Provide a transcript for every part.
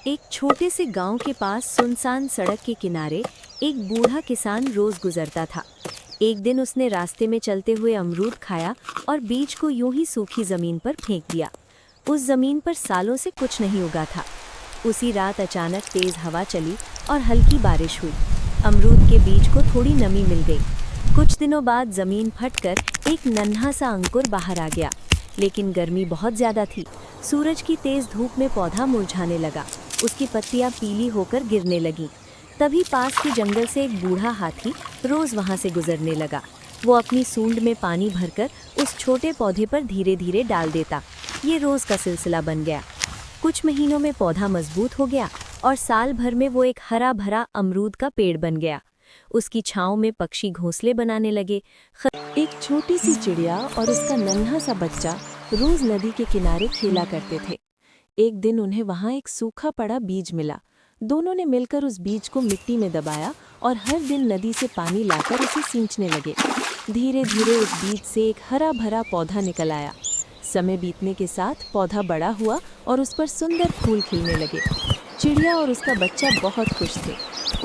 एक छोटे से गांव के पास सुनसान सड़क के किनारे एक बूढ़ा किसान रोज गुजरता था। एक दिन उसने रास्ते में चलते हुए अमरूद खाया और बीज को यूं ही सूखी जमीन पर फेंक दिया। उस जमीन पर सालों से कुछ नहीं उगा था। उसी रात अचानक तेज हवा चली और हल्की बारिश हुई। अमरूद के बीज को थोड़ी नमी मिल गई। कुछ दिनों बाद जमीन फटकर एक नन्हा सा अंकुर बाहर आ गया, लेकिन गर्मी बहुत ज्यादा थी। सूरज की तेज धूप में पौधा मुरझाने लगा। उसकी पत्तियां पीली होकर गिरने लगीं। तभी पास के जंगल से एक बूढ़ा हाथी रोज वहां से गुजरने लगा। वो अपनी सूंड में पानी भरकर उस छोटे पौधे पर धीरे धीरे डाल देता। ये रोज का सिलसिला बन गया। कुछ महीनों में पौधा मजबूत हो गया और साल भर में वो एक हरा भरा अमरूद का पेड़ बन गया। उसकी छांव में पक्षी घोंसले बनाने लगे। एक छोटी सी चिड़िया और उसका नन्हा सा बच्चा रोज नदी के किनारे खेला करते थे। एक दिन उन्हें वहां एक सूखा पड़ा बीज मिला। दोनों ने मिलकर उस बीज को मिट्टी में दबाया और हर दिन नदी से पानी लाकर उसे सींचने लगे। धीरे धीरे उस बीज से एक हरा भरा पौधा निकल आया। समय बीतने के साथ पौधा बड़ा हुआ और उस पर सुंदर फूल खिलने लगे। चिड़िया और उसका बच्चा बहुत खुश थे।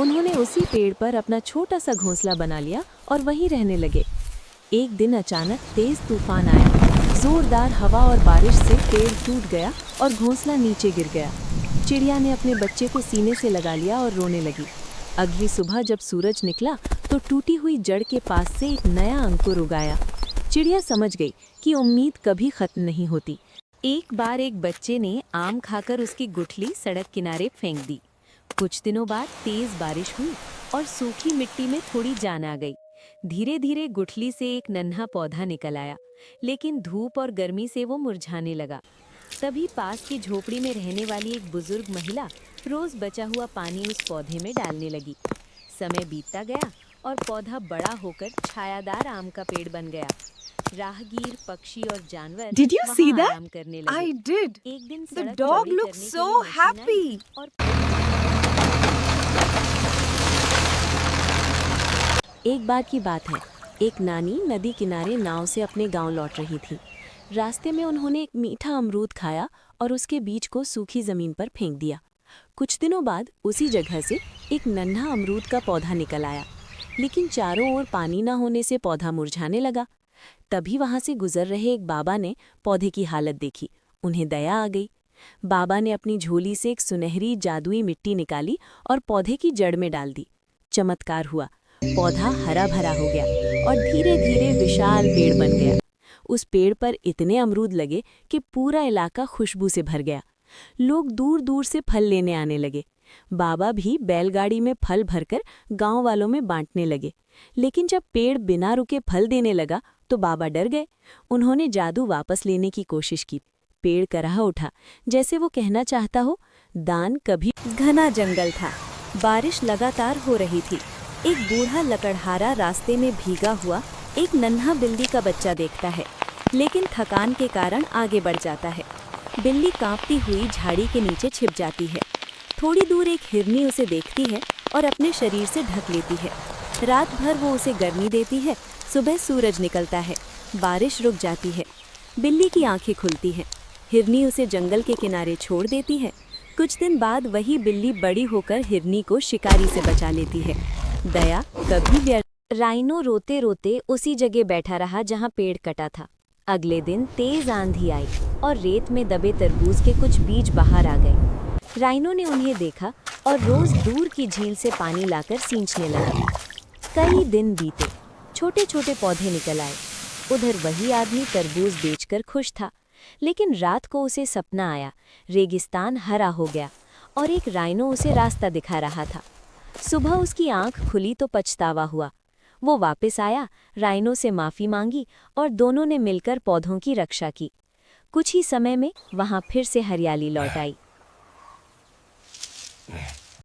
उन्होंने उसी पेड़ पर अपना छोटा सा घोंसला बना लिया और वहीं रहने लगे। एक दिन अचानक तेज तूफान आया। जोरदार हवा और बारिश से पेड़ टूट गया और घोंसला नीचे गिर गया। चिड़िया ने अपने बच्चे को सीने से लगा लिया और रोने लगी। अगली सुबह जब सूरज निकला तो टूटी हुई जड़ के पास से एक नया अंकुर उगाया। चिड़िया समझ गई कि उम्मीद कभी खत्म नहीं होती। एक बार एक बच्चे ने आम खाकर उसकी गुठली सड़क किनारे फेंक दी। कुछ दिनों बाद तेज बारिश हुई और सूखी मिट्टी में थोड़ी जान आ गई। धीरे धीरे गुठली से एक नन्हा पौधा निकल आया, लेकिन धूप और गर्मी से वो मुरझाने लगा। तभी पास की झोपड़ी में रहने वाली एक बुजुर्ग महिला रोज बचा हुआ पानी उस पौधे में डालने लगी। समय बीतता गया और पौधा बड़ा होकर छायादार आम का पेड़ बन गया। राहगीर, पक्षी और जानवर Did you see वहां that? आराम करने लगे। I did. एक दिन The सड़क dog चौड़ी looked करने के so लिए मशीन आई happy. और एक बार की बात है, एक नानी नदी किनारे नाव से अपने गांव लौट रही थी। रास्ते में उन्होंने एक मीठा अमरूद खाया और उसके बीज को सूखी जमीन पर फेंक दिया। कुछ दिनों बाद उसी जगह से एक नन्हा अमरूद का पौधा निकल आया, लेकिन चारों ओर पानी न होने से पौधा मुरझाने लगा। तभी वहां से गुजर रहे एक बाबा ने पौधे की हालत देखी। उन्हें दया आ गई। बाबा ने अपनी झोली से एक सुनहरी जादुई मिट्टी निकाली और पौधे की जड़ में डाल दी। चमत्कार हुआ। पौधा हरा भरा हो गया और धीरे धीरे विशाल पेड़ बन गया। उस पेड़ पर इतने अमरूद लगे कि पूरा इलाका खुशबू से भर गया। लोग दूर दूर से फल लेने आने लगे। बाबा भी बैलगाड़ी में फल भरकर गांव वालों में बांटने लगे। लेकिन जब पेड़ बिना रुके फल देने लगा तो बाबा डर गए। उन्होंने जादू वापस लेने की कोशिश की। पेड़ कराह उठा, जैसे वो कहना चाहता हो, दान कभी। घना जंगल था। बारिश लगातार हो रही थी। एक बूढ़ा लकड़हारा रास्ते में भीगा हुआ एक नन्हा बिल्ली का बच्चा देखता है, लेकिन थकान के कारण आगे बढ़ जाता है। बिल्ली कांपती हुई झाड़ी के नीचे छिप जाती है। थोड़ी दूर एक हिरनी उसे देखती है और अपने शरीर से ढक लेती है। रात भर वो उसे गर्मी देती है। सुबह सूरज निकलता है, बारिश रुक जाती है, बिल्ली की आंखें खुलती हैं। हिरनी उसे जंगल के किनारे छोड़ देती है। कुछ दिन बाद वही बिल्ली बड़ी होकर हिरनी को शिकारी से बचा लेती है। दया कभी व्यर्थ। राइनो रोते रोते उसी जगह बैठा रहा जहां पेड़ कटा था। अगले दिन तेज आंधी आई और रेत में दबे तरबूज के कुछ बीज बाहर आ गए। राइनो ने उन्हें देखा और रोज दूर की झील से पानी लाकर सींचने लगा। कई दिन बीते, छोटे छोटे पौधे निकल आए। उधर वही आदमी तरबूज बेचकर खुश था, लेकिन रात को उसे सपना आया। रेगिस्तान हरा हो गया और एक राइनो उसे रास्ता दिखा रहा था। सुबह उसकी आंख खुली तो पछतावा हुआ। वो वापस आया, राइनो से माफी मांगी और दोनों ने मिलकर पौधों की रक्षा की। कुछ ही समय में वहां फिर से हरियाली लौट आई।